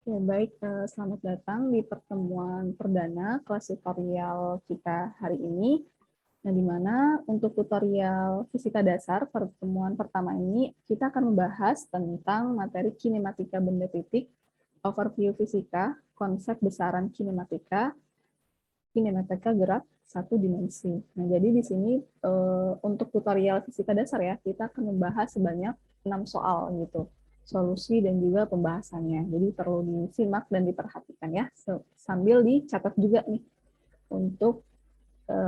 Ya, baik, selamat datang di pertemuan perdana kelas tutorial kita hari ini. Nah, di mana untuk tutorial fisika dasar pertemuan pertama ini, kita akan membahas tentang materi kinematika benda titik, overview fisika, konsep besaran kinematika, kinematika gerak satu dimensi. Nah, jadi di sini untuk tutorial fisika dasar ya, kita akan membahas sebanyak 6 soal gitu, solusi dan juga pembahasannya. Jadi perlu disimak dan diperhatikan ya, sambil dicatat juga nih untuk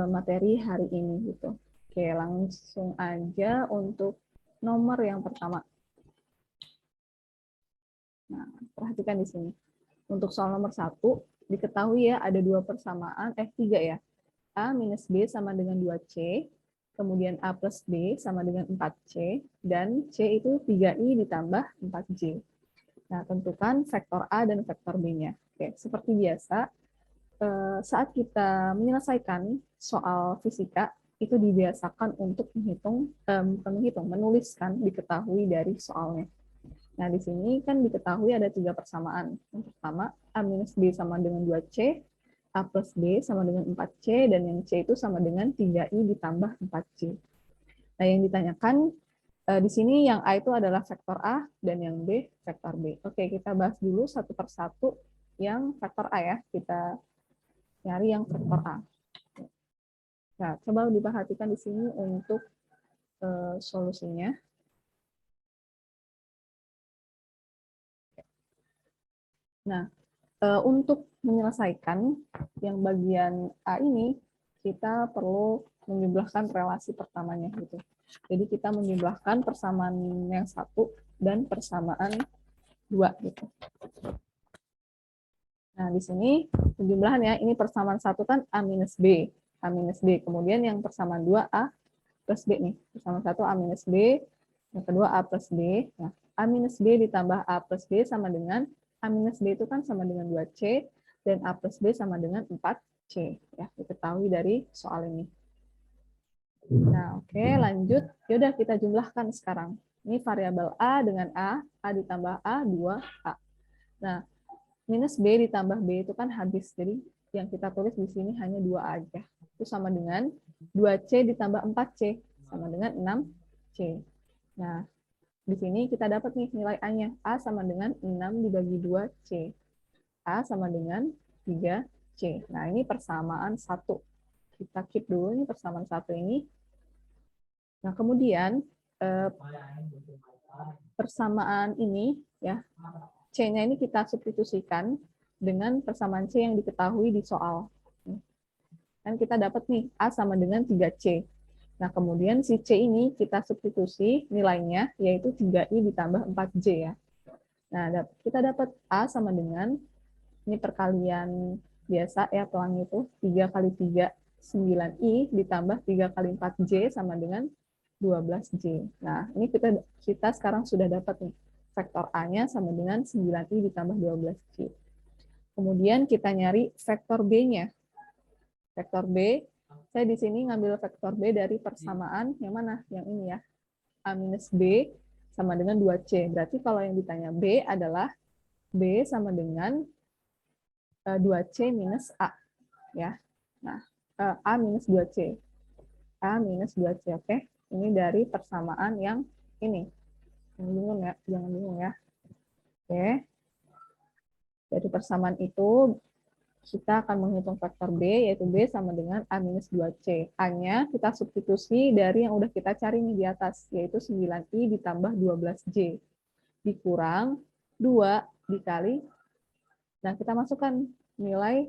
materi hari ini gitu. Oke, langsung aja untuk nomor yang pertama. Nah, perhatikan di sini. Untuk soal nomor 1, diketahui ya ada dua persamaan, tiga ya. A minus B sama dengan 2C, kemudian A plus B sama dengan 4C, dan C itu 3I ditambah 4J. Nah, tentukan vektor A dan vektor B-nya. Oke, seperti biasa, saat kita menyelesaikan soal fisika, itu dibiasakan untuk menuliskan diketahui dari soalnya. Nah, di sini kan diketahui ada 3 persamaan. Yang pertama, A minus B sama dengan 2C, A plus B sama dengan 4C, dan yang C itu sama dengan 3I ditambah 4C. Nah, yang ditanyakan di sini yang A itu adalah vektor A, dan yang B vektor B. Oke, kita bahas dulu satu persatu yang vektor A ya. Kita nyari yang vektor A. Nah, coba diperhatikan di sini untuk solusinya. Nah, untuk menyelesaikan yang bagian A ini, kita perlu menjumlahkan relasi pertamanya gitu. Jadi kita menjumlahkan persamaan yang satu dan persamaan dua gitu. Nah, di sini penjumlahan ya, ini persamaan satu kan A minus B. A minus B. Kemudian yang persamaan dua A plus B nih. Persamaan satu A minus B, yang kedua A plus B. Nah, A minus B ditambah A plus B sama dengan A minus B itu kan sama dengan 2C, dan A plus B sama dengan 4C. Ya, diketahui dari soal ini. Nah, oke, lanjut. Yaudah, kita jumlahkan sekarang. Ini variabel A dengan A ditambah A, 2A. Nah, minus B ditambah B itu kan habis. Jadi, yang kita tulis di sini hanya 2A aja. Itu sama dengan 2C ditambah 4C, sama dengan 6C. Nah, di sini kita dapat nih nilai A-nya. A sama dengan 6 dibagi 2C. A sama dengan 3C. Nah, ini persamaan 1. Kita keep dulu nih persamaan 1 ini. Nah, kemudian persamaan ini ya, C-nya ini kita substitusikan dengan persamaan C yang diketahui di soal. Dan kita dapat nih A sama dengan 3C. Nah, kemudian si C ini kita substitusi nilainya, yaitu 3I ditambah 4J ya. Nah, kita dapat A sama dengan, ini perkalian biasa ya, pelang itu, 3 kali 3, 9I ditambah 3 kali 4J sama dengan 12J. Nah, ini kita sekarang sudah dapat nih, vektor A-nya sama dengan 9I ditambah 12J. Kemudian kita nyari vektor B-nya. Vektor B, saya di sini ngambil vektor B dari persamaan yang mana? Yang ini ya. A minus B sama dengan 2C. Berarti kalau yang ditanya B adalah B sama dengan 2C minus A. Ya. Nah, A minus 2C. A minus 2C, oke. Ini dari persamaan yang ini. Jangan bingung ya, jangan bingung ya. Oke. Dari persamaan itu, kita akan menghitung vektor B, yaitu B sama dengan A minus 2C. A-nya kita substitusi dari yang udah kita cari nih di atas, yaitu 9I ditambah 12J. Dikurang 2 dikali, nah kita masukkan nilai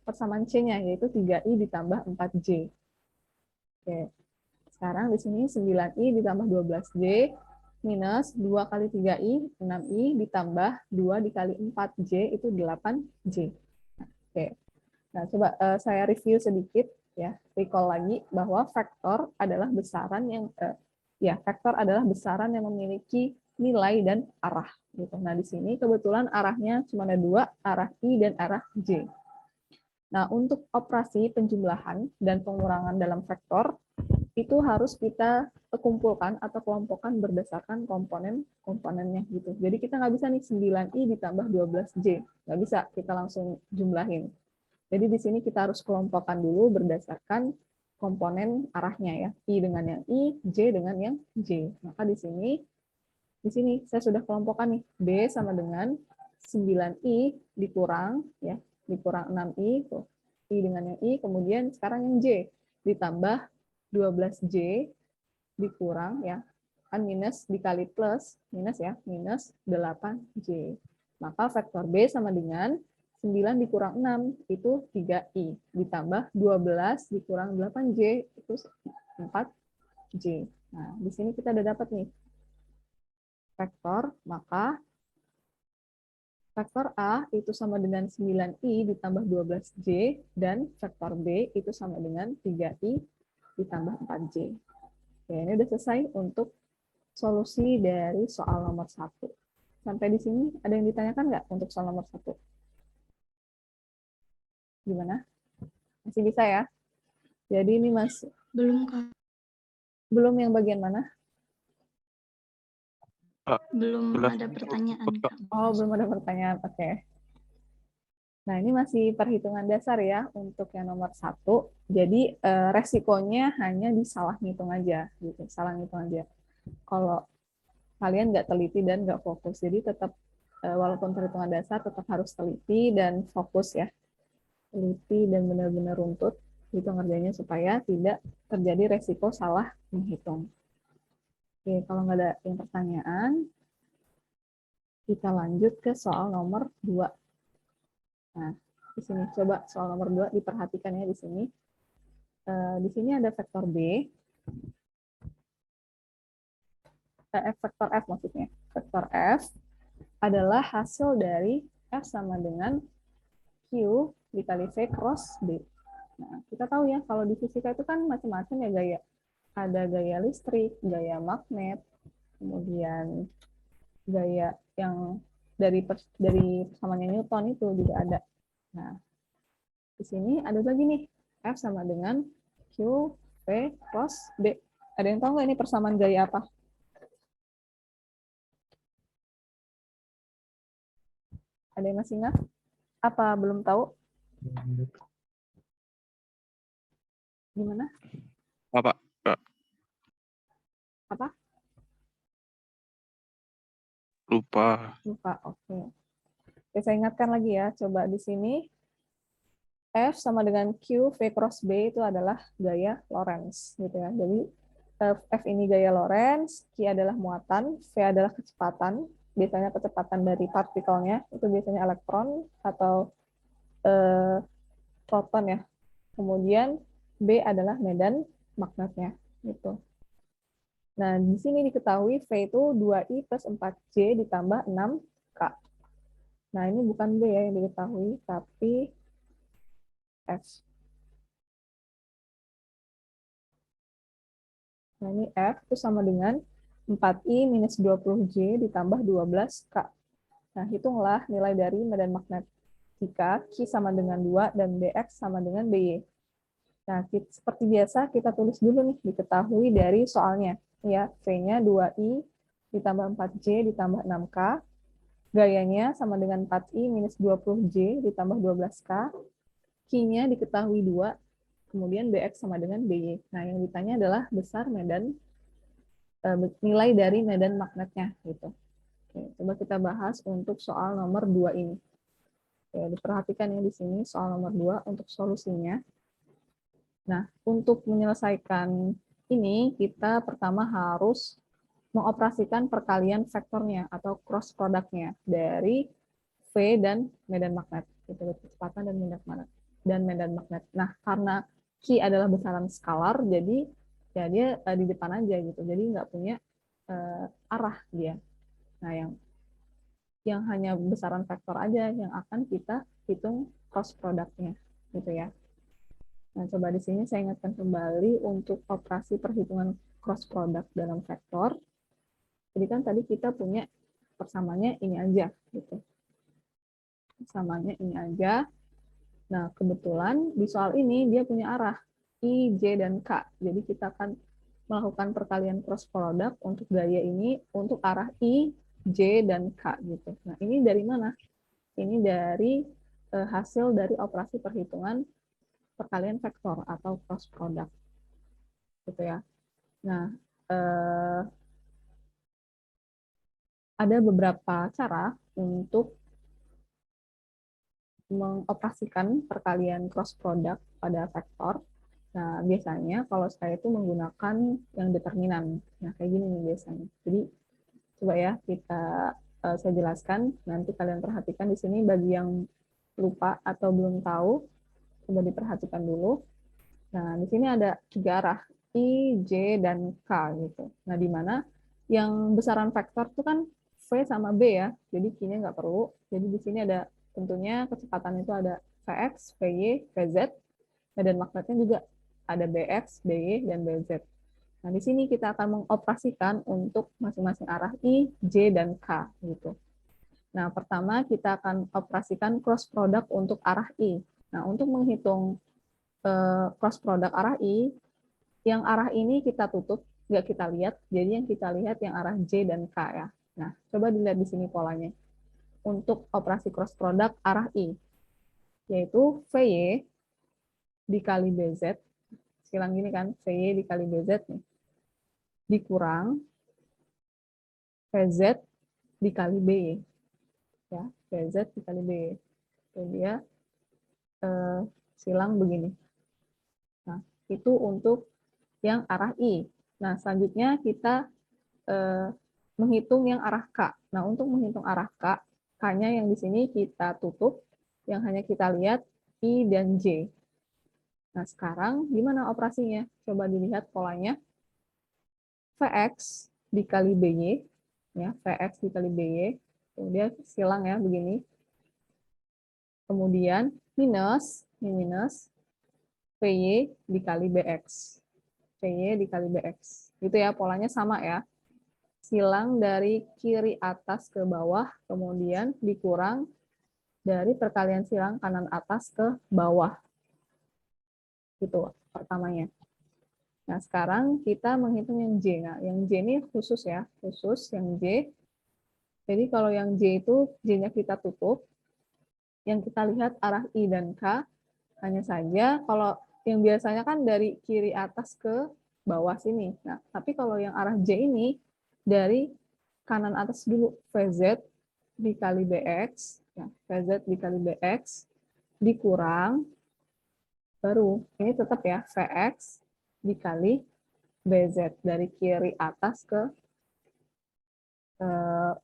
persamaan C-nya, yaitu 3I ditambah 4J. Oke. Sekarang di sini 9I ditambah 12J minus 2 kali 3I, 6I ditambah 2 dikali 4J, itu 8J. Oke. Nah, coba saya review sedikit ya, recall lagi bahwa vektor adalah besaran yang vektor adalah besaran yang memiliki nilai dan arah gitu. Nah, di sini kebetulan arahnya cuma ada 2, arah I dan arah J. Nah, untuk operasi penjumlahan dan pengurangan dalam vektor itu harus kita kumpulkan atau kelompokkan berdasarkan komponennya gitu. Jadi kita nggak bisa nih 9i ditambah 12j. Nggak bisa kita langsung jumlahin. Jadi di sini kita harus kelompokkan dulu berdasarkan komponen arahnya ya. I dengan yang I, J dengan yang J. Maka di sini saya sudah kelompokkan nih. B sama dengan 9i dikurang ya, dikurang 6i tuh. I dengan yang I, kemudian sekarang yang J ditambah 12J dikurang ya, kan minus dikali plus, minus ya, minus 8J. Maka vektor B sama dengan 9 dikurang 6 itu 3i, ditambah 12 dikurang 8J itu 4J. Nah, di sini kita udah dapat nih vektor, maka vektor A itu sama dengan 9i ditambah 12J, dan vektor B itu sama dengan 3i ditambah 4J. Oke, ini udah selesai untuk solusi dari soal nomor 1. Sampai di sini ada yang ditanyakan nggak untuk soal nomor 1? Gimana? Masih bisa ya? Jadi ini Belum, Kak. belum yang bagian mana? Belum ada pertanyaan, Kak. Oh, belum ada pertanyaan. Oke. Nah, ini masih perhitungan dasar ya untuk yang nomor 1. Jadi resikonya hanya di salah ngitung aja, gitu. Salah ngitung aja. Kalau kalian nggak teliti dan nggak fokus, jadi tetap walaupun perhitungan dasar tetap harus teliti dan fokus ya. Teliti dan benar-benar runtut itu ngerjainnya supaya tidak terjadi resiko salah menghitung. Oke, kalau nggak ada yang pertanyaan, kita lanjut ke soal nomor 2. Nah, di sini coba soal nomor 2 diperhatikan ya di sini. Di sini ada vektor B, vektor F maksudnya. Vektor F adalah hasil dari F sama dengan Q dikali V cross B. Nah, kita tahu ya kalau di fisika itu kan macam-macam ya gaya. Ada gaya listrik, gaya magnet, kemudian gaya yang dari persamaan Newton itu juga ada. Nah, di sini ada lagi nih, F sama dengan Q, V, cross B. Ada yang tahu nggak ini persamaan gaya apa? Ada yang masih ingat? Apa belum tahu? Gimana? Apa? Apa? Lupa. Lupa, oke. Oke, saya ingatkan lagi ya, coba di sini F sama dengan Q, V cross B itu adalah gaya Lorentz, gitu ya. Jadi F ini gaya Lorentz, Q adalah muatan, V adalah kecepatan, biasanya kecepatan dari partikelnya, itu biasanya elektron atau proton ya. Kemudian B adalah medan magnetnya, gitu. Nah, di sini diketahui V itu 2I plus 4J ditambah 6K. Nah, ini bukan B ya yang diketahui, tapi F. Nah, ini F itu sama dengan 4I minus 20J ditambah 12K. Nah, hitunglah nilai dari medan magnet jika Q sama dengan 2 dan BX sama dengan BY. Nah, seperti biasa kita tulis dulu nih, diketahui dari soalnya. Ya, V-nya 2I ditambah 4J ditambah 6K. Gayanya sama dengan 4I minus 20J ditambah 12K. Q-nya diketahui 2, kemudian BX sama dengan BY. Nah, yang ditanya adalah besar nilai dari medan magnetnya gitu. Oke, coba kita bahas untuk soal nomor 2 ini. Oke, diperhatikan ya di sini soal nomor 2 untuk solusinya. Nah, untuk menyelesaikan ini kita pertama harus mengoperasikan perkalian vektornya atau cross produknya dari V dan medan magnet, gitu, kecepatan dan medan magnet. Nah, karena Q adalah besaran skalar, jadi ya dia di depan aja gitu, jadi nggak punya arah dia. Nah, yang hanya besaran vektor aja yang akan kita hitung cross produknya, gitu ya. Nah, coba di sini saya ingatkan kembali untuk operasi perhitungan cross product dalam vektor. Jadi kan tadi kita punya persamaannya ini aja, gitu. Persamaannya ini aja. Nah, kebetulan di soal ini dia punya arah I, J, dan K. Jadi kita akan melakukan perkalian cross product untuk gaya ini untuk arah I, J, dan K gitu. Nah, ini dari mana? Ini dari hasil dari operasi perhitungan perkalian vektor atau cross product. Gitu ya. Nah, ada beberapa cara untuk mengoperasikan perkalian cross product pada vektor. Nah, biasanya kalau saya itu menggunakan yang determinan. Nah, kayak gini nih biasanya. Jadi, coba ya saya jelaskan. Nanti kalian perhatikan di sini bagi yang lupa atau belum tahu, coba diperhatikan dulu. Nah, di sini ada 3 arah, I, J, dan K gitu. Nah, di mana yang besaran vektor itu kan V sama B ya. Jadi Q-nya nggak perlu. Jadi di sini ada tentunya kecepatan itu ada Vx, Vy, Vz. Nah, dan magnetnya juga ada Bx, By, dan Bz. Nah, di sini kita akan mengoperasikan untuk masing-masing arah I, J, dan K gitu. Nah, pertama kita akan operasikan cross product untuk arah I. Nah, untuk menghitung cross product arah I, yang arah ini kita tutup, nggak kita lihat, jadi yang kita lihat yang arah J dan K ya. Nah, coba dilihat di sini polanya. Untuk operasi cross product arah I, yaitu Vy dikali Bz, silang gini kan, Vy dikali Bz nih, dikurang Vz dikali By. Ya, Vz dikali By. Jadi dia silang begini. Nah, itu untuk yang arah I. Nah, selanjutnya kita menghitung yang arah K. Nah, untuk menghitung arah K, K-nya yang di sini kita tutup, yang hanya kita lihat I dan J. Nah, sekarang gimana operasinya? Coba dilihat polanya. Vx dikali By, ya, Vx dikali By, kemudian silang ya, begini. Kemudian minus, ini minus, Vy dikali Bx. Vy dikali Bx. Gitu ya, polanya sama ya. Silang dari kiri atas ke bawah, kemudian dikurang dari perkalian silang kanan atas ke bawah. Gitu pertamanya. Nah, sekarang kita menghitung yang J. Nah, yang J ini khusus ya, khusus yang J. Jadi kalau yang J itu J-nya kita tutup, yang kita lihat arah I dan K, hanya saja kalau yang biasanya kan dari kiri atas ke bawah sini. Nah, tapi kalau yang arah J ini dari kanan atas dulu, Vz dikali Bx, ya, Vz dikali Bx, dikurang, baru ini tetap ya, Vx dikali Bz, dari kiri atas ke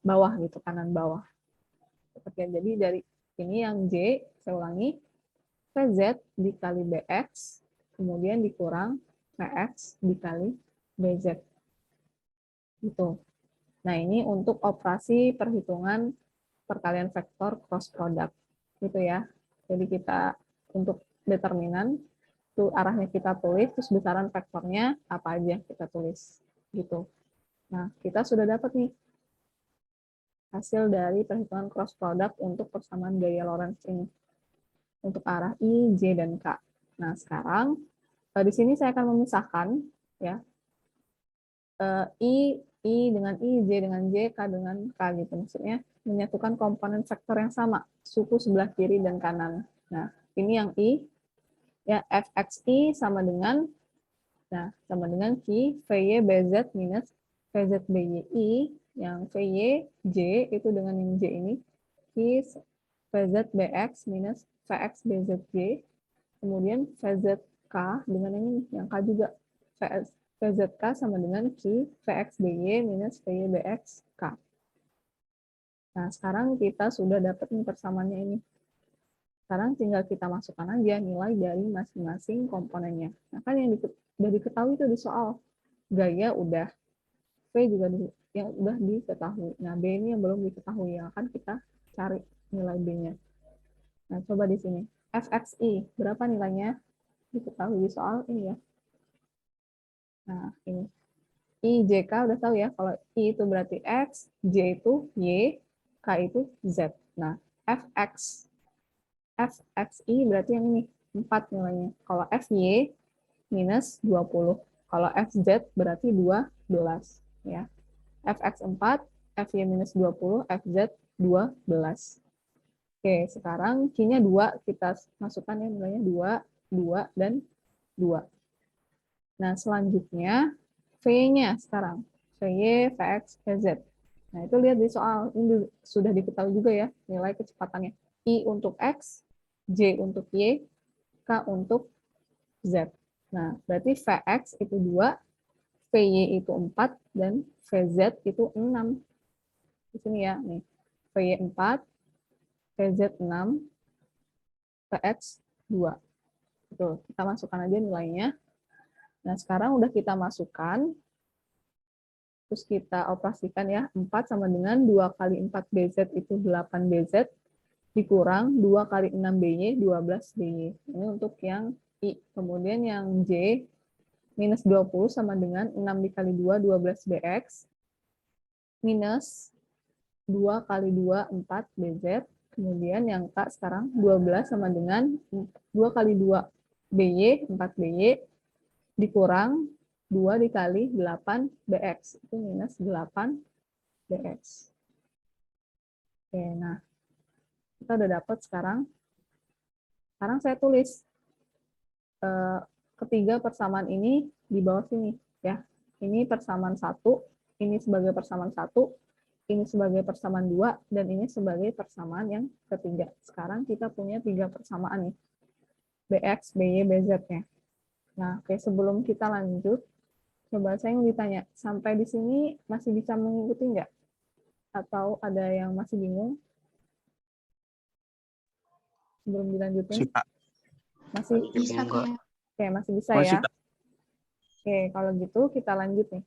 bawah gitu, kanan bawah. Jadi dari ini yang J, saya ulangi, Vz dikali Bx, kemudian dikurang Vx dikali Bz. Gitu. Nah, ini untuk operasi perhitungan perkalian vektor cross product. Gitu ya. Jadi kita untuk determinan, tuh arahnya kita tulis, terus besaran vektornya apa aja kita tulis. Gitu. Nah, kita sudah dapat nih hasil dari perhitungan cross product untuk persamaan gaya Lorentz ini. Untuk arah I, J, dan K. Nah, sekarang di sini saya akan memisahkan ya I dengan I, J dengan J, K dengan K gitu. Maksudnya menyatukan komponen vektor yang sama, suku sebelah kiri dan kanan. Nah, ini yang I, ya Fxi sama dengan Q, Vy Bz minus Vz Byi, yang Vy J itu dengan yang J ini, Q Vz Bx minus Vx Bzj, kemudian Vzk dengan yang K juga, Vzk sama dengan Q Vx By minus Vy Bx K. Nah, sekarang kita sudah dapat nih persamaannya ini. Sekarang tinggal kita masukkan aja nilai dari masing-masing komponennya. Nah, kan yang udah diketahui itu di soal. Gaya udah, V juga yang udah diketahui. Nah, B ini yang belum diketahui, yang akan kita cari nilai B-nya. Nah, coba di sini. Fxi, berapa nilainya? Diketahui di soal ini ya. Nah, ini. I, J, K udah tahu ya, kalau I itu berarti X, J itu Y, K itu Z. Nah, Fxi berarti yang ini, 4 nilainya. Kalau Fy minus 20. Kalau FZ berarti 12 ya. Fx 4, Fy minus 20, Fz 12. Oke, sekarang Q-nya 2, kita masukkan ya nilainya 2, 2, dan 2. Nah, selanjutnya V-nya sekarang. Vy, Vx, Vz. Nah, itu lihat di soal. Ini sudah diketahui juga ya nilai kecepatannya. I untuk X, J untuk Y, K untuk Z. Nah, berarti Vx itu 2, Vy itu 4, dan Vz itu 6. Di sini ya, nih. Vy 4, Vz 6, Vx 2. Tuh, kita masukkan aja nilainya. Nah, sekarang udah kita masukkan, terus kita operasikan ya, 4 sama dengan 2 kali 4 BZ itu 8 BZ, dikurang 2 kali 6 BY, 12 BY. Ini untuk yang I. Kemudian yang J, minus 20 sama dengan 6 dikali 2, 12 BX, minus 2 kali 2, 4 BZ. Kemudian yang K sekarang 12 sama dengan 2 kali 2 BY, 4 BY, dikurang 2 dikali 8 BX. Itu minus 8 BX. Oke, nah. Kita udah dapat sekarang. Sekarang saya tulis ketiga persamaan ini di bawah sini. Ya. Ini persamaan 1, ini sebagai persamaan 1, ini sebagai persamaan 2, dan ini sebagai persamaan yang ketiga. Sekarang kita punya 3 persamaan nih. BX, BY, BZ-nya. Nah, oke, sebelum kita lanjut, coba saya ingin ditanya, sampai di sini masih bisa mengikuti nggak? Atau ada yang masih bingung? Sebelum dilanjutin? Masih Bisa kok. Oke, masih bisa Masih, ya? Oke, kalau gitu kita lanjut nih.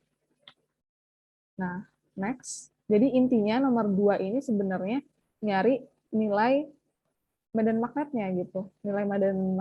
Nah, next. Jadi intinya nomor 2 ini sebenarnya nyari nilai medan magnetnya gitu. Nilai medan